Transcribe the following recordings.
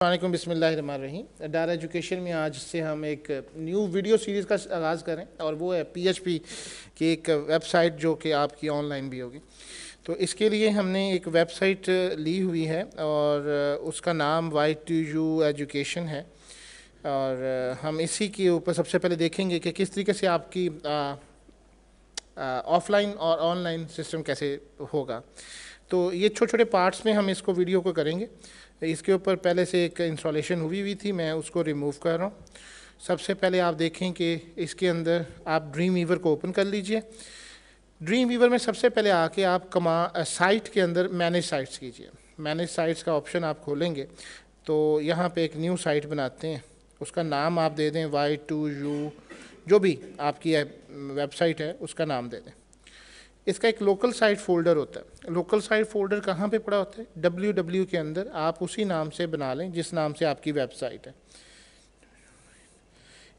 वालेकुम बिस्मिल्लाहिर्रहमानिर्रहीम। डारा एजुकेशन में आज से हम एक न्यू वीडियो सीरीज़ का आगाज़ करें और वो है पीएचपी की एक वेबसाइट जो कि आपकी ऑनलाइन भी होगी। तो इसके लिए हमने एक वेबसाइट ली हुई है और उसका नाम Y2U एजुकेशन है और हम इसी के ऊपर सबसे पहले देखेंगे कि किस तरीके से आपकी ऑफ़लाइन और ऑनलाइन सिस्टम कैसे होगा। तो ये छोटे छोटे पार्ट्स में हम इसको वीडियो को करेंगे। इसके ऊपर पहले से एक इंस्टॉलेशन हुई थी, मैं उसको रिमूव कर रहा हूँ। सबसे पहले आप देखें कि इसके अंदर आप ड्रीम वीवर को ओपन कर लीजिए। ड्रीम वीवर में सबसे पहले आके आप साइट के अंदर मैनेज साइट्स कीजिए। मैनेज साइट्स का ऑप्शन आप खोलेंगे तो यहाँ पे एक न्यू साइट बनाते हैं, उसका नाम आप दे दें Y2U, जो भी आपकी वेबसाइट है उसका नाम दे दें। इसका एक लोकल साइट फ़ोल्डर होता है। लोकल साइट फ़ोल्डर कहाँ पे पड़ा होता है? www के अंदर आप उसी नाम से बना लें जिस नाम से आपकी वेबसाइट है।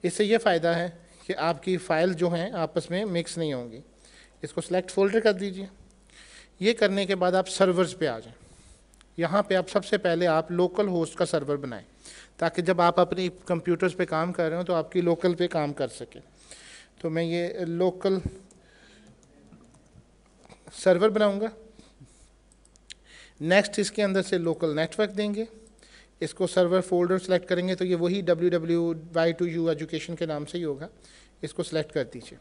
इससे ये फ़ायदा है कि आपकी फ़ाइल जो हैं आपस में मिक्स नहीं होंगी। इसको सेलेक्ट फ़ोल्डर कर दीजिए। ये करने के बाद आप सर्वर्स पे आ जाएं। यहाँ पे आप सबसे पहले आप लोकल होस्ट का सर्वर बनाएं ताकि जब आप अपने कंप्यूटर्स पे काम कर रहे हो तो आपकी लोकल पे काम कर सकें। तो मैं ये लोकल सर्वर बनाऊंगा। नेक्स्ट इसके अंदर से लोकल नेटवर्क देंगे। इसको सर्वर फोल्डर सेलेक्ट करेंगे तो ये वही www.y2u एजुकेशन के नाम से ही होगा। इसको सेलेक्ट कर दीजिए।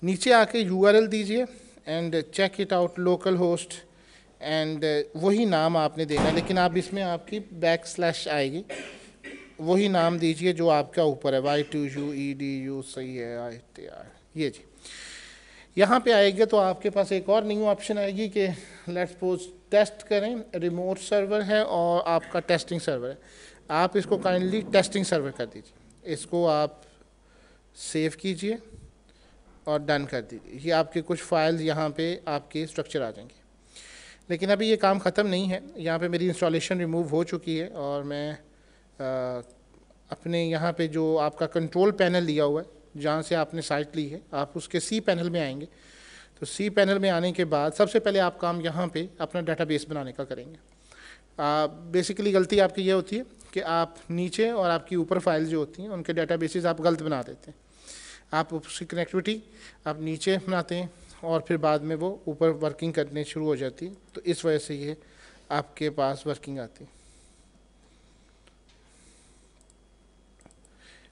नीचे आके URL दीजिए and check it out local host and वही नाम आपने देना है, लेकिन आप इसमें आपकी बैकस्लैश आएगी, वही नाम दीजिए जो आपका ऊपर है Y2U edu। सही है ये जी। यहाँ पे आएगा तो आपके पास एक और न्यू ऑप्शन आएगी कि लेट्स सपोज टेस्ट करें। रिमोट सर्वर है और आपका टेस्टिंग सर्वर है। आप इसको काइंडली टेस्टिंग सर्वर कर दीजिए। इसको आप सेव कीजिए और डन कर दीजिए। ये आपके कुछ फाइल्स यहाँ पे आपके स्ट्रक्चर आ जाएंगे। लेकिन अभी ये काम ख़त्म नहीं है। यहाँ पे मेरी इंस्टॉलेशन रिमूव हो चुकी है और मैं अपने यहाँ पे जो आपका कंट्रोल पैनल लिया हुआ है जहाँ से आपने साइट ली है, आप उसके सी पैनल में आएंगे। तो सी पैनल में आने के बाद सबसे पहले आप काम यहाँ पे अपना डाटाबेस बनाने का करेंगे। बेसिकली गलती आपकी ये होती है कि आप नीचे और आपकी ऊपर फाइल जो होती हैं उनके डाटाबेसेस आप गलत बना देते हैं। आप उसकी कनेक्टिविटी आप नीचे बनाते हैं और फिर बाद में वो ऊपर वर्किंग करने शुरू हो जाती है। तो इस वजह से ये आपके पास वर्किंग आती है।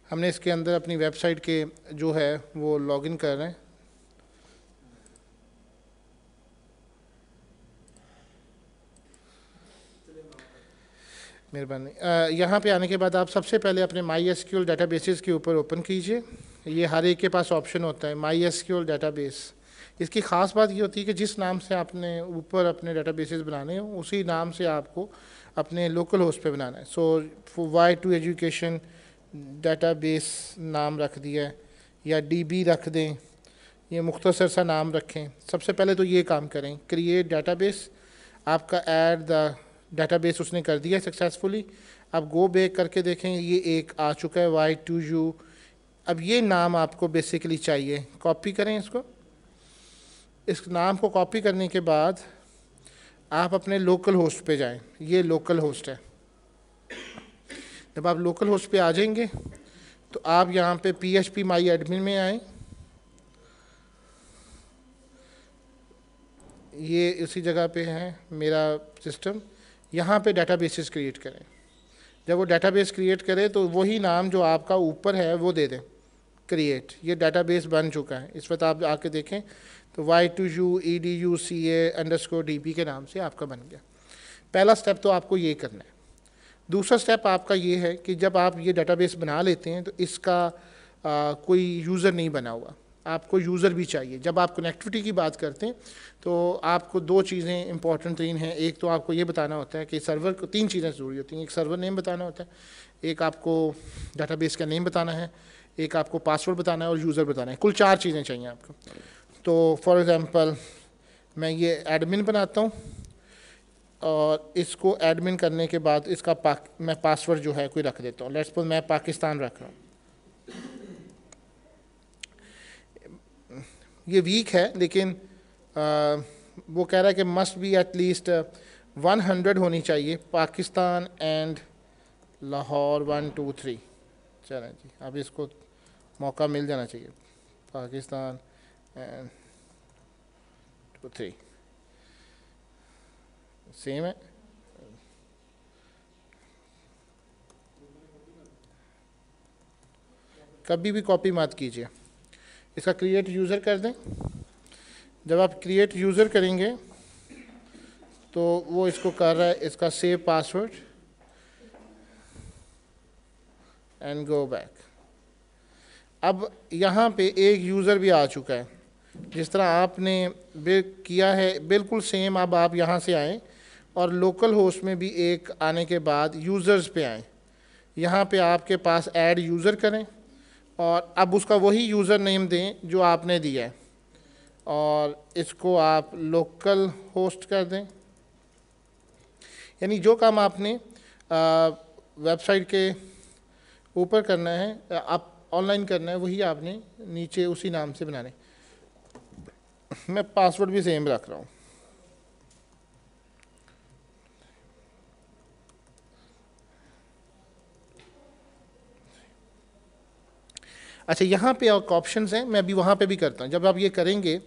हमने इसके अंदर अपनी वेबसाइट के जो है वो लॉगिन कर रहे हैं। मेहरबानी। यहाँ पे आने के बाद आप सबसे पहले अपने MySQL डाटाबेसेस के ऊपर ओपन कीजिए। ये हर एक के पास ऑप्शन होता है MySQL डाटाबेस। इसकी ख़ास बात ये होती है कि जिस नाम से आपने ऊपर अपने डाटाबेसेस बनाने हो उसी नाम से आपको अपने लोकल होस्ट पे बनाना है। सो Y2 एजुकेशन डाटाबेस नाम रख दिया है या DB रख दें, ये मुख्तसर सा नाम रखें। सबसे पहले तो ये काम करें, क्रिएट डाटाबेस। आपका ऐड द डाटाबेस उसने कर दिया सक्सेसफुली। अब गो बैक करके देखें, ये एक आ चुका है Y2U। अब ये नाम आपको बेसिकली चाहिए, कॉपी करें इसको। इस नाम को कॉपी करने के बाद आप अपने लोकल होस्ट पे जाएं। ये लोकल होस्ट है। जब आप लोकल होस्ट पे आ जाएंगे तो आप यहाँ पे PHP माई एडमिन में आएँ। ये उसी जगह पे है मेरा सिस्टम। यहाँ पे डाटाबेसेस क्रिएट करें। जब वो डाटाबेस क्रिएट करे तो वही नाम जो आपका ऊपर है वो दे दें, क्रिएट। ये डाटाबेस बन चुका है। इस वक्त आप आके देखें तो Y2U educa_db के नाम से आपका बन गया। पहला स्टेप तो आपको ये करना है। दूसरा स्टेप आपका ये है कि जब आप ये डाटाबेस बना लेते हैं तो इसका कोई यूज़र नहीं बना हुआ, आपको यूज़र भी चाहिए। जब आप कनेक्टिविटी की बात करते हैं तो आपको दो चीज़ें इंपॉर्टेंट तीन हैं। एक तो आपको ये बताना होता है कि सर्वर को तीन चीज़ें ज़रूरी होती हैं। एक सर्वर नेम बताना होता है, एक आपको डाटाबेस का नेम बताना है, एक आपको पासवर्ड बताना है और यूज़र बताना है। कुल चार चीज़ें चाहिए आपको। तो फॉर एग्ज़ाम्पल मैं ये एडमिन बनाता हूँ और इसको एडमिन करने के बाद इसका मैं पासवर्ड जो है कोई रख देता हूँ। लेट्स सपोज मैं पाकिस्तान रख रहा हूँ। ये वीक है लेकिन वो कह रहा है कि मस्ट बी एटलीस्ट 100 होनी चाहिए, पाकिस्तान एंड लाहौर 1 2 3। चलें जी, अब इसको मौका मिल जाना चाहिए, पाकिस्तान एंड 2 3 सेम है। कभी भी कॉपी मत कीजिए, इसका क्रिएट यूज़र कर दें। जब आप क्रिएट यूज़र करेंगे तो वो इसको कर रहा है, इसका save password and go back. अब यहाँ पे एक यूज़र भी आ चुका है, जिस तरह आपने किया है बिल्कुल सेम। अब आप यहाँ से आएँ और लोकल होस्ट में भी एक आने के बाद यूज़र्स पे आएँ, यहाँ पे आपके पास ऐड यूज़र करें और अब उसका वही यूज़र नेम दें जो आपने दिया है और इसको आप लोकल होस्ट कर दें। यानी जो काम आपने वेबसाइट के ऊपर करना है, आप ऑनलाइन करना है, वही आपने नीचे उसी नाम से बनाने। मैं पासवर्ड भी सेम रख रहा हूँ। अच्छा, यहाँ पे और ऑप्शंस हैं, मैं अभी वहाँ पे भी करता हूँ। जब आप ये करेंगे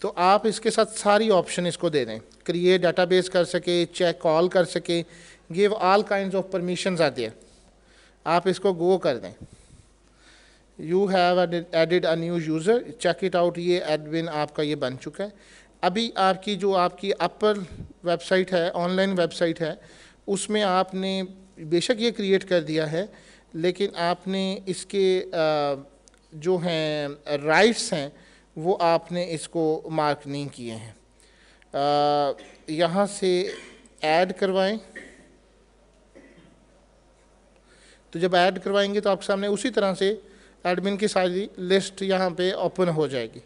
तो आप इसके साथ सारी ऑप्शन इसको दे दें, क्रिएट डाटाबेस कर सके, चेक कॉल कर सके, give all kinds of permissions आती है, आप इसको गो कर दें। You have added a new user, check it out, ये एडमिन आपका ये बन चुका है। अभी आपकी जो आपकी अपर वेबसाइट है, ऑनलाइन वेबसाइट है, उसमें आपने बेशक ये क्रिएट कर दिया है, लेकिन आपने इसके जो हैं राइट्स हैं वो आपने इसको मार्क नहीं किए हैं। यहाँ से ऐड करवाएं, तो जब ऐड करवाएंगे तो आपके सामने उसी तरह से एडमिन की सारी लिस्ट यहाँ पे ओपन हो जाएगी।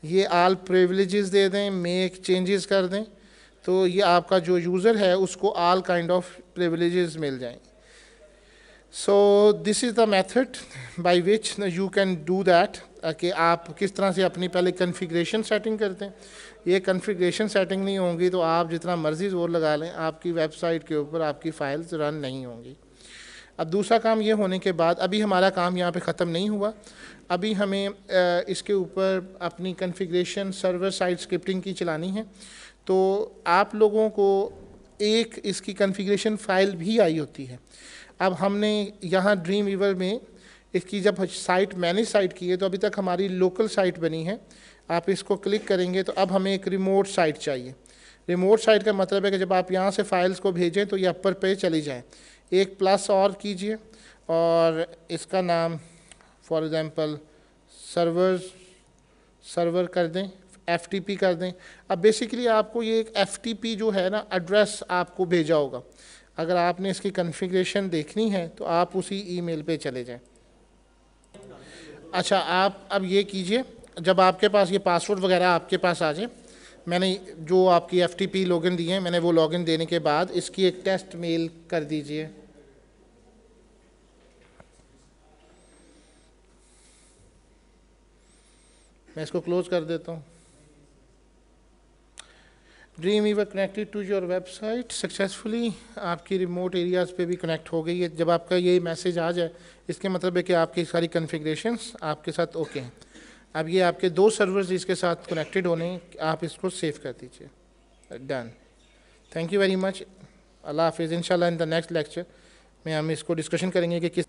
ये ऑल प्रिविलेजेस दे दें, मेक चेंजेस कर दें, तो ये आपका जो यूज़र है उसको ऑल काइंड ऑफ प्रिविलेजेस मिल जाएंगे। So this is the method by which you can do that, कि आप किस तरह से अपनी पहले कन्फिग्रेशन सेटिंग करते हैं। ये कन्फिग्रेशन सेटिंग नहीं होंगी तो आप जितना मर्ज़ी जोर लगा लें, आपकी वेबसाइट के ऊपर आपकी फ़ाइल्स रन नहीं होंगी। अब दूसरा काम ये होने के बाद, अभी हमारा काम यहाँ पे ख़त्म नहीं हुआ, अभी हमें इसके ऊपर अपनी कन्फिग्रेशन सर्वर साइड स्क्रिप्टिंग की चलानी है। तो आप लोगों को एक इसकी कन्फिग्रेशन फ़ाइल भी आई होती है। अब हमने यहाँ ड्रीम वीवर में इसकी जब साइट मैनेज साइट की है, तो अभी तक हमारी लोकल साइट बनी है। आप इसको क्लिक करेंगे तो अब हमें एक रिमोट साइट चाहिए। रिमोट साइट का मतलब है कि जब आप यहाँ से फाइल्स को भेजें तो ये अपर पे चली जाएँ। एक प्लस और कीजिए और इसका नाम फॉर एग्ज़ाम्पल सर्वर कर दें, FTP कर दें। अब बेसिकली आपको ये एक FTP जो है ना एड्रेस आपको भेजा होगा। अगर आपने इसकी कॉन्फ़िगरेशन देखनी है तो आप उसी ईमेल पे चले जाएं। अच्छा, आप अब ये कीजिए, जब आपके पास ये पासवर्ड वगैरह आपके पास आ जाए, मैंने जो आपकी FTP लॉगिन दिए हैं, मैंने वो लॉगिन देने के बाद इसकी एक टेस्ट मेल कर दीजिए। मैं इसको क्लोज कर देता हूँ। Dreamweaver connected to your website successfully, आपकी रिमोट एरियाज़ पे भी कनेक्ट हो गई है। जब आपका ये मैसेज आ जाए, इसके मतलब है कि आपकी सारी कॉन्फ़िगरेशंस आपके साथ ओके हैं। अब ये आपके 2 सर्वर्स इसके साथ कनेक्टेड होने, आप इसको सेव कर दीजिए। Done, thank you very much, अल्लाह हाफिज़। इंशाल्लाह इन द नेक्स्ट लेक्चर में हम इसको डिस्कशन करेंगे कि किस